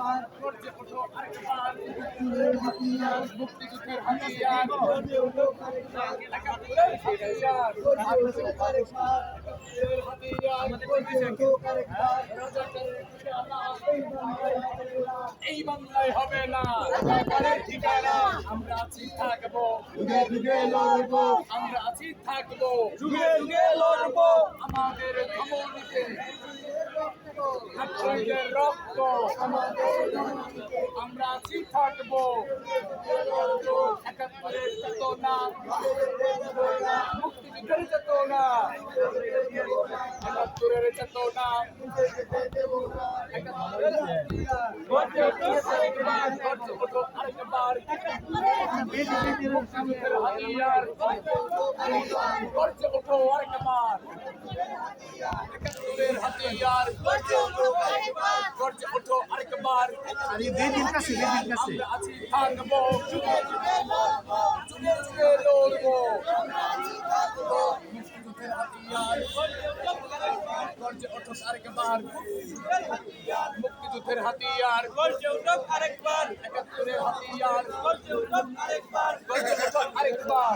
গর্জে ওঠো আরেকবার মুক্তিযুদ্ধের হাতিয়ার একাত্তরের হাতিয়ার এই বাংলায় হবে না ঠিকানা আমরা আছি থাকবো যুগে যুগে লড়বো আমরা আছি থাকবো যুগে যুগে লড়বো আমাদের ধমনীতে ছাত্রদের রক্ত আমরা আছি থাকবো একাত্তরের চেতনা মুক্তিযুদ্ধের চেতনা একাত্তরের চেতনা একাত্তরের গর্জে ওঠো আরেকবার মুক্তিযুদ্ধের হাতিয়ার গর্জে ওঠো আরেকবার একাত্তরের হাতিয়ার গর্জে ওঠো আরেকবার আমরা আছি থাকবো যুগে যুগে লড়বো মুক্তিযুদ্ধের হাতিয়ার গর্জে ওঠো আরেকবার মুক্তিযুদ্ধের হাতিয়ার গর্জে উঠো আরেকবার একাত্তরের হাতিয়ার গর্জে উঠো আরেকবার গর্জে ওঠো আরেকবার